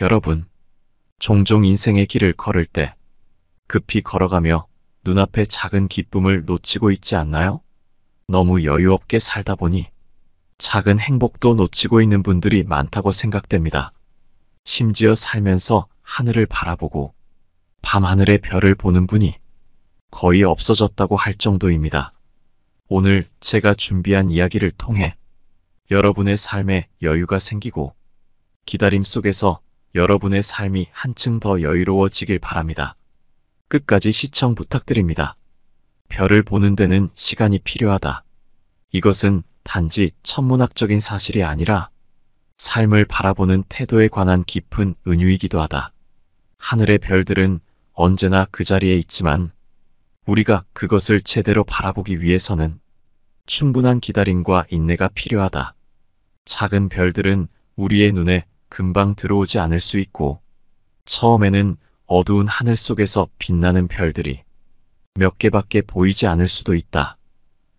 여러분, 종종 인생의 길을 걸을 때 급히 걸어가며 눈앞의 작은 기쁨을 놓치고 있지 않나요? 너무 여유 없게 살다 보니 작은 행복도 놓치고 있는 분들이 많다고 생각됩니다. 심지어 살면서 하늘을 바라보고 밤하늘의 별을 보는 분이 거의 없어졌다고 할 정도입니다. 오늘 제가 준비한 이야기를 통해 여러분의 삶에 여유가 생기고 기다림 속에서 여러분의 삶이 한층 더 여유로워지길 바랍니다. 끝까지 시청 부탁드립니다. 별을 보는 데는 시간이 필요하다. 이것은 단지 천문학적인 사실이 아니라 삶을 바라보는 태도에 관한 깊은 은유이기도 하다. 하늘의 별들은 언제나 그 자리에 있지만 우리가 그것을 제대로 바라보기 위해서는 충분한 기다림과 인내가 필요하다. 작은 별들은 우리의 눈에 금방 들어오지 않을 수 있고 처음에는 어두운 하늘 속에서 빛나는 별들이 몇 개밖에 보이지 않을 수도 있다.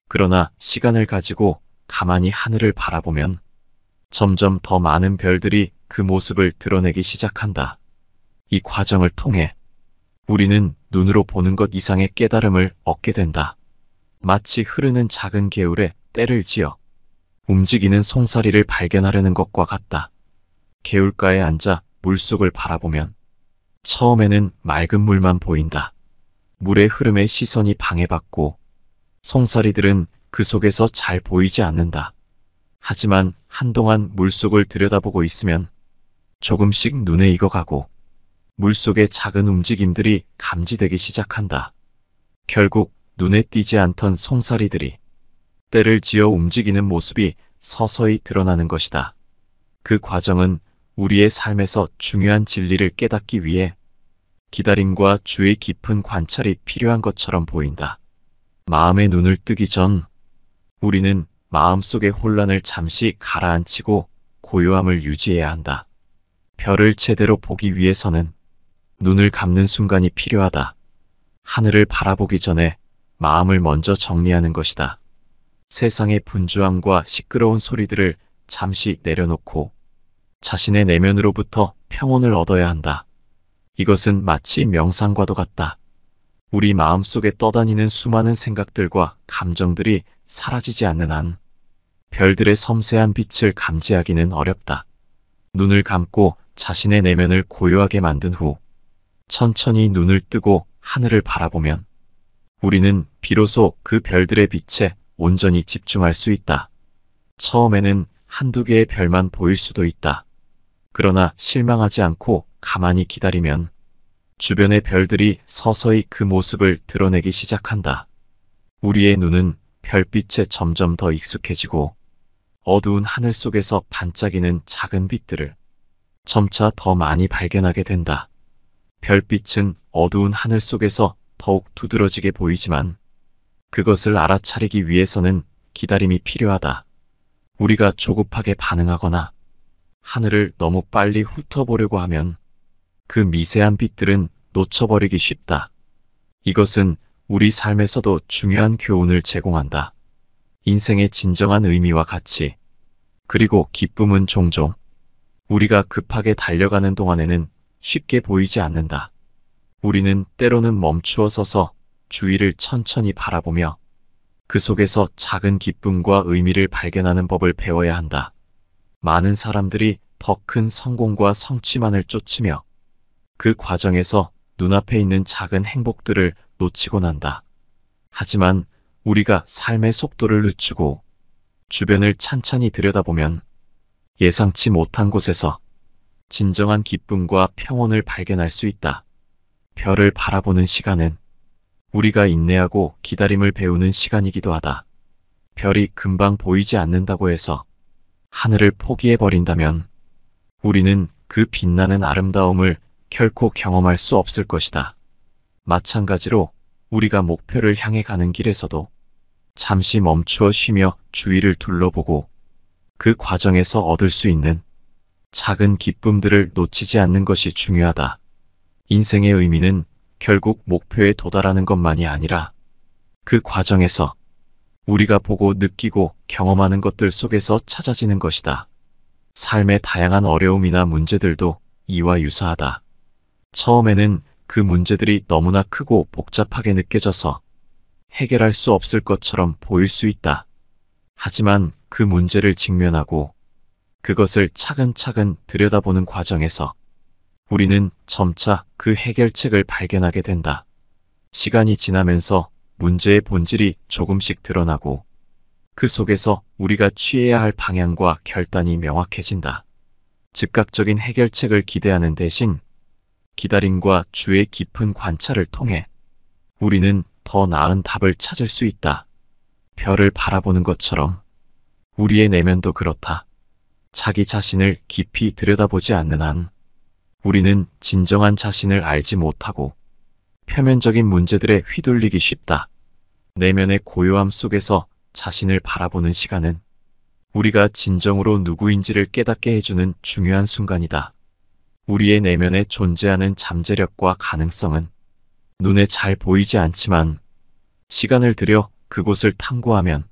그러나 시간을 가지고 가만히 하늘을 바라보면 점점 더 많은 별들이 그 모습을 드러내기 시작한다. 이 과정을 통해 우리는 눈으로 보는 것 이상의 깨달음을 얻게 된다. 마치 흐르는 작은 개울에 때를 지어 움직이는 송사리를 발견하려는 것과 같다. 개울가에 앉아 물속을 바라보면 처음에는 맑은 물만 보인다. 물의 흐름에 시선이 방해받고 송사리들은 그 속에서 잘 보이지 않는다. 하지만 한동안 물속을 들여다보고 있으면 조금씩 눈에 익어가고 물속의 작은 움직임들이 감지되기 시작한다. 결국 눈에 띄지 않던 송사리들이 때를 지어 움직이는 모습이 서서히 드러나는 것이다. 그 과정은 우리의 삶에서 중요한 진리를 깨닫기 위해 기다림과 주의 깊은 관찰이 필요한 것처럼 보인다. 마음의 눈을 뜨기 전 우리는 마음속의 혼란을 잠시 가라앉히고 고요함을 유지해야 한다. 별을 제대로 보기 위해서는 눈을 감는 순간이 필요하다. 하늘을 바라보기 전에 마음을 먼저 정리하는 것이다. 세상의 분주함과 시끄러운 소리들을 잠시 내려놓고 자신의 내면으로부터 평온을 얻어야 한다. 이것은 마치 명상과도 같다. 우리 마음속에 떠다니는 수많은 생각들과 감정들이 사라지지 않는 한 별들의 섬세한 빛을 감지하기는 어렵다. 눈을 감고 자신의 내면을 고요하게 만든 후 천천히 눈을 뜨고 하늘을 바라보면 우리는 비로소 그 별들의 빛에 온전히 집중할 수 있다. 처음에는 한두 개의 별만 보일 수도 있다. 그러나 실망하지 않고 가만히 기다리면 주변의 별들이 서서히 그 모습을 드러내기 시작한다. 우리의 눈은 별빛에 점점 더 익숙해지고 어두운 하늘 속에서 반짝이는 작은 빛들을 점차 더 많이 발견하게 된다. 별빛은 어두운 하늘 속에서 더욱 두드러지게 보이지만 그것을 알아차리기 위해서는 기다림이 필요하다. 우리가 조급하게 반응하거나 하늘을 너무 빨리 훑어보려고 하면 그 미세한 빛들은 놓쳐버리기 쉽다. 이것은 우리 삶에서도 중요한 교훈을 제공한다. 인생의 진정한 의미와 가치, 그리고 기쁨은 종종 우리가 급하게 달려가는 동안에는 쉽게 보이지 않는다. 우리는 때로는 멈추어 서서 주위를 천천히 바라보며 그 속에서 작은 기쁨과 의미를 발견하는 법을 배워야 한다. 많은 사람들이 더 큰 성공과 성취만을 쫓으며 그 과정에서 눈앞에 있는 작은 행복들을 놓치곤 한다. 하지만 우리가 삶의 속도를 늦추고 주변을 찬찬히 들여다보면 예상치 못한 곳에서 진정한 기쁨과 평온을 발견할 수 있다. 별을 바라보는 시간은 우리가 인내하고 기다림을 배우는 시간이기도 하다. 별이 금방 보이지 않는다고 해서 하늘을 포기해버린다면 우리는 그 빛나는 아름다움을 결코 경험할 수 없을 것이다. 마찬가지로 우리가 목표를 향해 가는 길에서도 잠시 멈추어 쉬며 주위를 둘러보고 그 과정에서 얻을 수 있는 작은 기쁨들을 놓치지 않는 것이 중요하다. 인생의 의미는 결국 목표에 도달하는 것만이 아니라 그 과정에서 우리가 보고 느끼고 경험하는 것들 속에서 찾아지는 것이다. 삶의 다양한 어려움이나 문제들도 이와 유사하다. 처음에는 그 문제들이 너무나 크고 복잡하게 느껴져서 해결할 수 없을 것처럼 보일 수 있다. 하지만 그 문제를 직면하고 그것을 차근차근 들여다보는 과정에서 우리는 점차 그 해결책을 발견하게 된다. 시간이 지나면서 문제의 본질이 조금씩 드러나고 그 속에서 우리가 취해야 할 방향과 결단이 명확해진다. 즉각적인 해결책을 기대하는 대신 기다림과 주의 깊은 관찰을 통해 우리는 더 나은 답을 찾을 수 있다. 별을 바라보는 것처럼 우리의 내면도 그렇다. 자기 자신을 깊이 들여다보지 않는 한 우리는 진정한 자신을 알지 못하고 표면적인 문제들에 휘둘리기 쉽다. 내면의 고요함 속에서 자신을 바라보는 시간은 우리가 진정으로 누구인지를 깨닫게 해주는 중요한 순간이다. 우리의 내면에 존재하는 잠재력과 가능성은 눈에 잘 보이지 않지만 시간을 들여 그곳을 탐구하면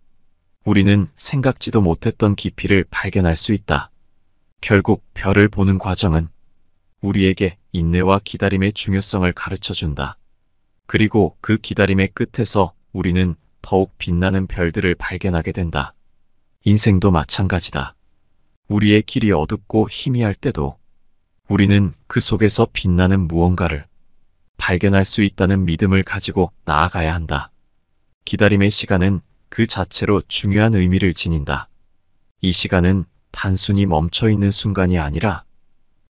우리는 생각지도 못했던 깊이를 발견할 수 있다. 결국 별을 보는 과정은 우리에게 인내와 기다림의 중요성을 가르쳐준다. 그리고 그 기다림의 끝에서 우리는 더욱 빛나는 별들을 발견하게 된다. 인생도 마찬가지다. 우리의 길이 어둡고 희미할 때도 우리는 그 속에서 빛나는 무언가를 발견할 수 있다는 믿음을 가지고 나아가야 한다. 기다림의 시간은 그 자체로 중요한 의미를 지닌다. 이 시간은 단순히 멈춰있는 순간이 아니라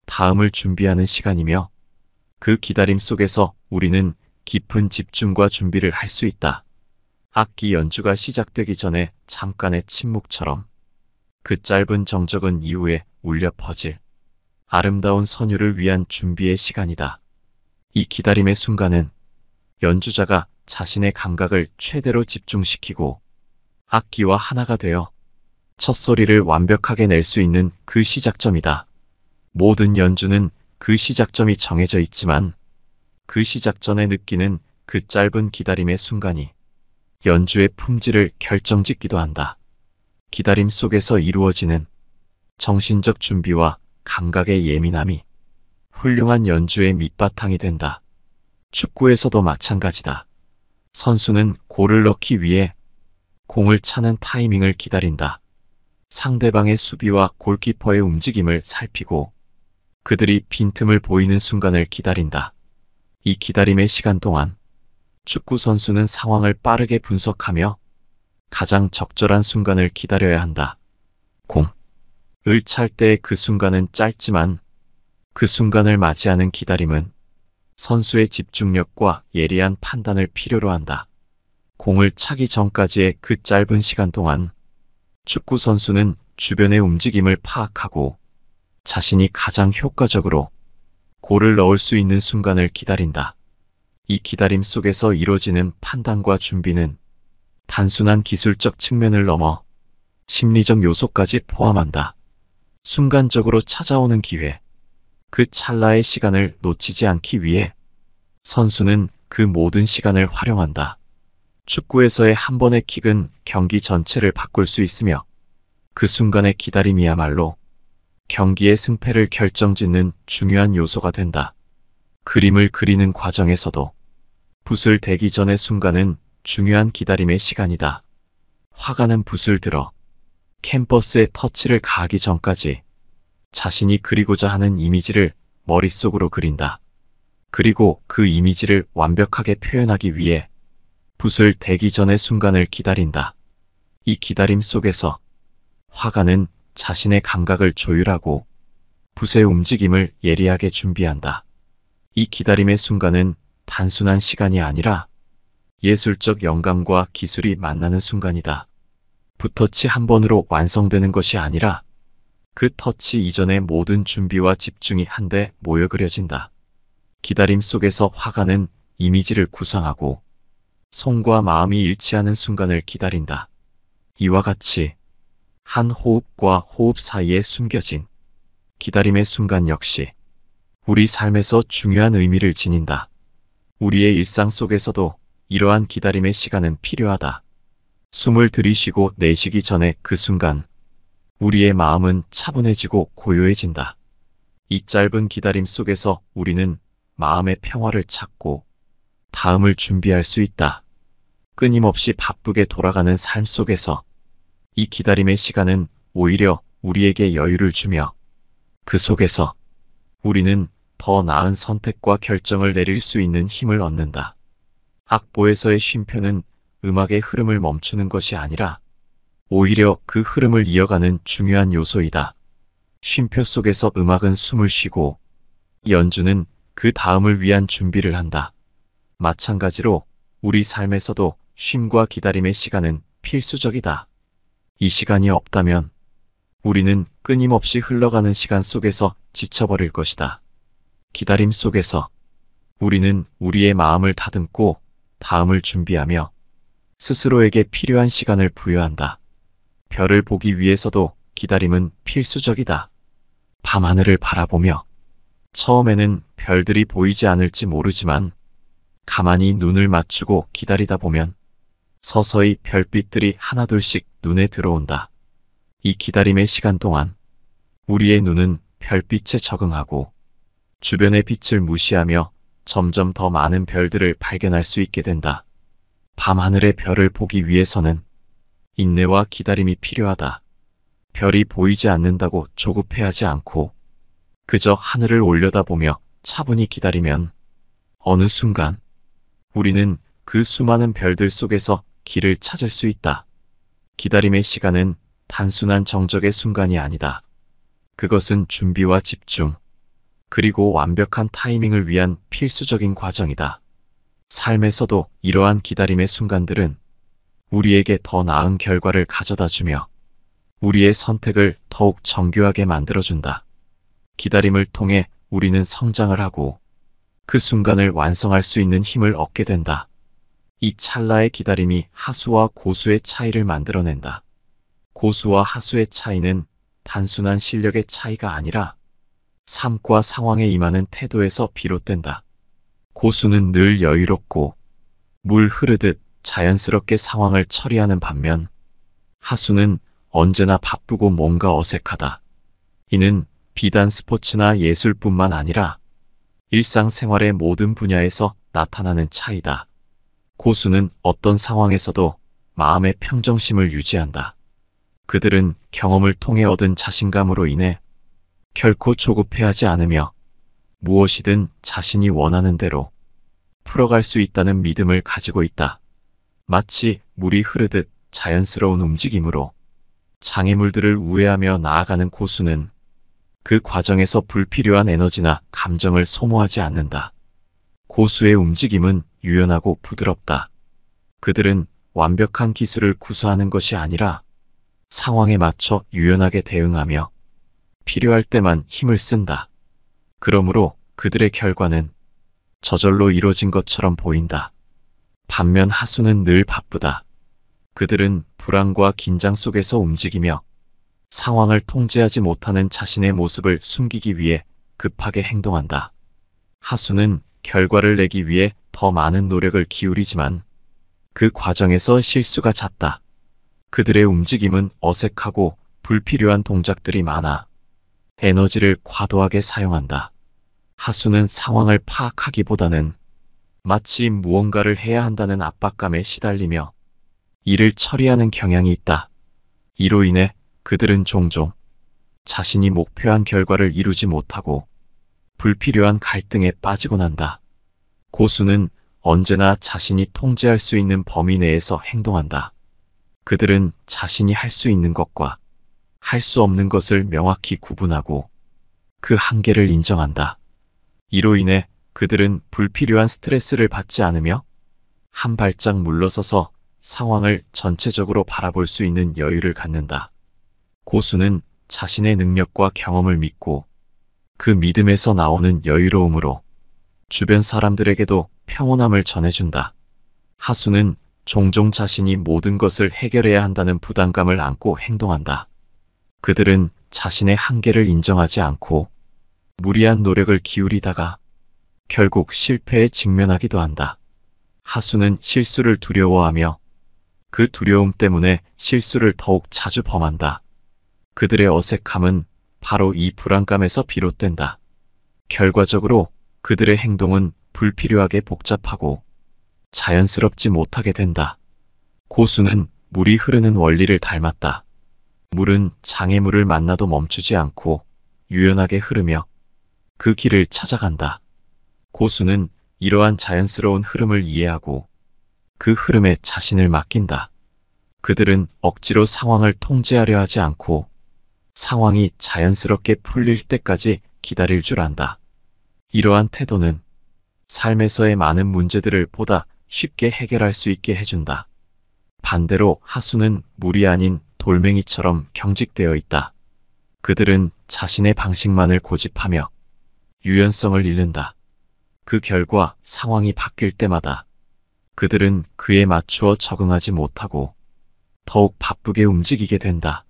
다음을 준비하는 시간이며 그 기다림 속에서 우리는 깊은 집중과 준비를 할 수 있다. 악기 연주가 시작되기 전에 잠깐의 침묵처럼 그 짧은 정적은 이후에 울려 퍼질 아름다운 선율을 위한 준비의 시간이다. 이 기다림의 순간은 연주자가 자신의 감각을 최대로 집중시키고 악기와 하나가 되어 첫 소리를 완벽하게 낼 수 있는 그 시작점이다. 모든 연주는 그 시작점이 정해져 있지만 그 시작 전에 느끼는 그 짧은 기다림의 순간이 연주의 품질을 결정짓기도 한다. 기다림 속에서 이루어지는 정신적 준비와 감각의 예민함이 훌륭한 연주의 밑바탕이 된다. 축구에서도 마찬가지다. 선수는 골을 넣기 위해 공을 차는 타이밍을 기다린다. 상대방의 수비와 골키퍼의 움직임을 살피고 그들이 빈틈을 보이는 순간을 기다린다. 이 기다림의 시간 동안 축구 선수는 상황을 빠르게 분석하며 가장 적절한 순간을 기다려야 한다. 공을 찰 때의 그 순간은 짧지만 그 순간을 맞이하는 기다림은 선수의 집중력과 예리한 판단을 필요로 한다. 공을 차기 전까지의 그 짧은 시간 동안 축구 선수는 주변의 움직임을 파악하고 자신이 가장 효과적으로 골을 넣을 수 있는 순간을 기다린다. 이 기다림 속에서 이루어지는 판단과 준비는 단순한 기술적 측면을 넘어 심리적 요소까지 포함한다. 순간적으로 찾아오는 기회, 그 찰나의 시간을 놓치지 않기 위해 선수는 그 모든 시간을 활용한다. 축구에서의 한 번의 킥은 경기 전체를 바꿀 수 있으며 그 순간의 기다림이야말로 경기의 승패를 결정짓는 중요한 요소가 된다. 그림을 그리는 과정에서도 붓을 대기 전의 순간은 중요한 기다림의 시간이다. 화가는 붓을 들어 캔버스에 터치를 가하기 전까지 자신이 그리고자 하는 이미지를 머릿속으로 그린다. 그리고 그 이미지를 완벽하게 표현하기 위해 붓을 대기 전의 순간을 기다린다. 이 기다림 속에서 화가는 자신의 감각을 조율하고 붓의 움직임을 예리하게 준비한다. 이 기다림의 순간은 단순한 시간이 아니라 예술적 영감과 기술이 만나는 순간이다. 붓터치 한 번으로 완성되는 것이 아니라 그 터치 이전의 모든 준비와 집중이 한데 모여 그려진다. 기다림 속에서 화가는 이미지를 구상하고 손과 마음이 일치하는 순간을 기다린다. 이와 같이 한 호흡과 호흡 사이에 숨겨진 기다림의 순간 역시 우리 삶에서 중요한 의미를 지닌다. 우리의 일상 속에서도 이러한 기다림의 시간은 필요하다. 숨을 들이쉬고 내쉬기 전에 그 순간 우리의 마음은 차분해지고 고요해진다. 이 짧은 기다림 속에서 우리는 마음의 평화를 찾고 다음을 준비할 수 있다. 끊임없이 바쁘게 돌아가는 삶 속에서 이 기다림의 시간은 오히려 우리에게 여유를 주며 그 속에서 우리는 더 나은 선택과 결정을 내릴 수 있는 힘을 얻는다. 악보에서의 쉼표는 음악의 흐름을 멈추는 것이 아니라 오히려 그 흐름을 이어가는 중요한 요소이다. 쉼표 속에서 음악은 숨을 쉬고 연주는 그 다음을 위한 준비를 한다. 마찬가지로 우리 삶에서도 쉼과 기다림의 시간은 필수적이다. 이 시간이 없다면 우리는 끊임없이 흘러가는 시간 속에서 지쳐버릴 것이다. 기다림 속에서 우리는 우리의 마음을 다듬고 다음을 준비하며 스스로에게 필요한 시간을 부여한다. 별을 보기 위해서도 기다림은 필수적이다. 밤하늘을 바라보며 처음에는 별들이 보이지 않을지 모르지만 가만히 눈을 맞추고 기다리다 보면 서서히 별빛들이 하나둘씩 눈에 들어온다. 이 기다림의 시간 동안 우리의 눈은 별빛에 적응하고 주변의 빛을 무시하며 점점 더 많은 별들을 발견할 수 있게 된다. 밤하늘의 별을 보기 위해서는 인내와 기다림이 필요하다. 별이 보이지 않는다고 조급해하지 않고 그저 하늘을 올려다보며 차분히 기다리면 어느 순간 우리는 그 수많은 별들 속에서 길을 찾을 수 있다. 기다림의 시간은 단순한 정적의 순간이 아니다. 그것은 준비와 집중, 그리고 완벽한 타이밍을 위한 필수적인 과정이다. 삶에서도 이러한 기다림의 순간들은 우리에게 더 나은 결과를 가져다 주며 우리의 선택을 더욱 정교하게 만들어준다. 기다림을 통해 우리는 성장을 하고 그 순간을 완성할 수 있는 힘을 얻게 된다. 이 찰나의 기다림이 하수와 고수의 차이를 만들어낸다. 고수와 하수의 차이는 단순한 실력의 차이가 아니라 삶과 상황에 임하는 태도에서 비롯된다. 고수는 늘 여유롭고 물 흐르듯 자연스럽게 상황을 처리하는 반면 하수는 언제나 바쁘고 뭔가 어색하다. 이는 비단 스포츠나 예술뿐만 아니라 일상생활의 모든 분야에서 나타나는 차이다. 고수는 어떤 상황에서도 마음의 평정심을 유지한다. 그들은 경험을 통해 얻은 자신감으로 인해 결코 조급해하지 않으며 무엇이든 자신이 원하는 대로 풀어갈 수 있다는 믿음을 가지고 있다. 마치 물이 흐르듯 자연스러운 움직임으로 장애물들을 우회하며 나아가는 고수는 그 과정에서 불필요한 에너지나 감정을 소모하지 않는다. 고수의 움직임은 유연하고 부드럽다. 그들은 완벽한 기술을 구사하는 것이 아니라 상황에 맞춰 유연하게 대응하며 필요할 때만 힘을 쓴다. 그러므로 그들의 결과는 저절로 이루어진 것처럼 보인다. 반면 하수는 늘 바쁘다. 그들은 불안과 긴장 속에서 움직이며 상황을 통제하지 못하는 자신의 모습을 숨기기 위해 급하게 행동한다. 하수는 결과를 내기 위해 더 많은 노력을 기울이지만 그 과정에서 실수가 잦다. 그들의 움직임은 어색하고 불필요한 동작들이 많아 에너지를 과도하게 사용한다. 하수는 상황을 파악하기보다는 마치 무언가를 해야 한다는 압박감에 시달리며 일을 처리하는 경향이 있다. 이로 인해 그들은 종종 자신이 목표한 결과를 이루지 못하고 불필요한 갈등에 빠지곤 한다. 고수는 언제나 자신이 통제할 수 있는 범위 내에서 행동한다. 그들은 자신이 할 수 있는 것과 할 수 없는 것을 명확히 구분하고 그 한계를 인정한다. 이로 인해 그들은 불필요한 스트레스를 받지 않으며 한 발짝 물러서서 상황을 전체적으로 바라볼 수 있는 여유를 갖는다. 고수는 자신의 능력과 경험을 믿고 그 믿음에서 나오는 여유로움으로 주변 사람들에게도 평온함을 전해준다. 하수는 종종 자신이 모든 것을 해결해야 한다는 부담감을 안고 행동한다. 그들은 자신의 한계를 인정하지 않고 무리한 노력을 기울이다가 결국 실패에 직면하기도 한다. 하수는 실수를 두려워하며 그 두려움 때문에 실수를 더욱 자주 범한다. 그들의 어색함은 바로 이 불안감에서 비롯된다. 결과적으로 그들의 행동은 불필요하게 복잡하고 자연스럽지 못하게 된다. 고수는 물이 흐르는 원리를 닮았다. 물은 장애물을 만나도 멈추지 않고 유연하게 흐르며 그 길을 찾아간다. 고수는 이러한 자연스러운 흐름을 이해하고 그 흐름에 자신을 맡긴다. 그들은 억지로 상황을 통제하려 하지 않고 상황이 자연스럽게 풀릴 때까지 기다릴 줄 안다. 이러한 태도는 삶에서의 많은 문제들을 보다 쉽게 해결할 수 있게 해준다. 반대로 하수는 물이 아닌 돌멩이처럼 경직되어 있다. 그들은 자신의 방식만을 고집하며 유연성을 잃는다. 그 결과 상황이 바뀔 때마다 그들은 그에 맞추어 적응하지 못하고 더욱 바쁘게 움직이게 된다.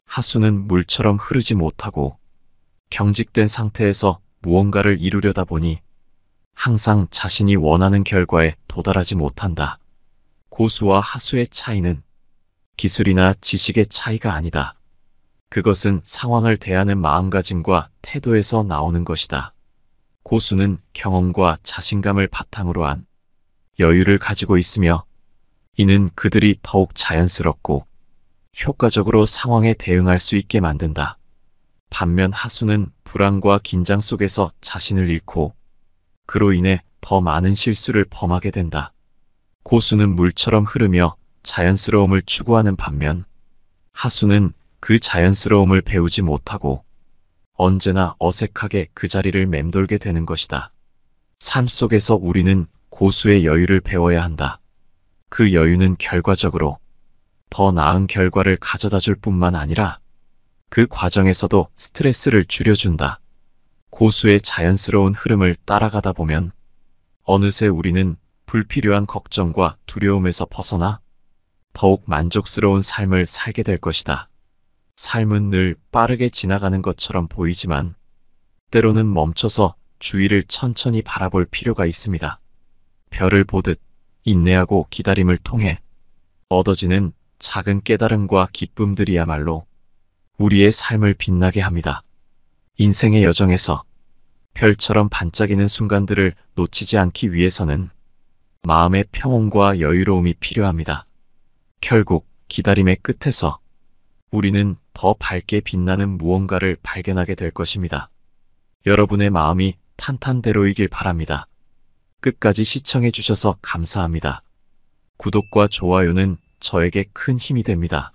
하수는 물처럼 흐르지 못하고 경직된 상태에서 무언가를 이루려다 보니 항상 자신이 원하는 결과에 도달하지 못한다. 고수와 하수의 차이는 기술이나 지식의 차이가 아니다. 그것은 상황을 대하는 마음가짐과 태도에서 나오는 것이다. 고수는 경험과 자신감을 바탕으로 한 여유를 가지고 있으며 이는 그들이 더욱 자연스럽고 효과적으로 상황에 대응할 수 있게 만든다. 반면 하수는 불안과 긴장 속에서 자신을 잃고 그로 인해 더 많은 실수를 범하게 된다. 고수는 물처럼 흐르며 자연스러움을 추구하는 반면 하수는 그 자연스러움을 배우지 못하고 언제나 어색하게 그 자리를 맴돌게 되는 것이다. 삶 속에서 우리는 고수의 여유를 배워야 한다. 그 여유는 결과적으로 더 나은 결과를 가져다 줄 뿐만 아니라 그 과정에서도 스트레스를 줄여준다. 고수의 자연스러운 흐름을 따라가다 보면 어느새 우리는 불필요한 걱정과 두려움에서 벗어나 더욱 만족스러운 삶을 살게 될 것이다. 삶은 늘 빠르게 지나가는 것처럼 보이지만 때로는 멈춰서 주위를 천천히 바라볼 필요가 있습니다. 별을 보듯 인내하고 기다림을 통해 얻어지는 작은 깨달음과 기쁨들이야말로 우리의 삶을 빛나게 합니다. 인생의 여정에서 별처럼 반짝이는 순간들을 놓치지 않기 위해서는 마음의 평온과 여유로움이 필요합니다. 결국 기다림의 끝에서 우리는 더 밝게 빛나는 무언가를 발견하게 될 것입니다. 여러분의 마음이 탄탄대로이길 바랍니다. 끝까지 시청해 주셔서 감사합니다. 구독과 좋아요는 저에게 큰 힘이 됩니다.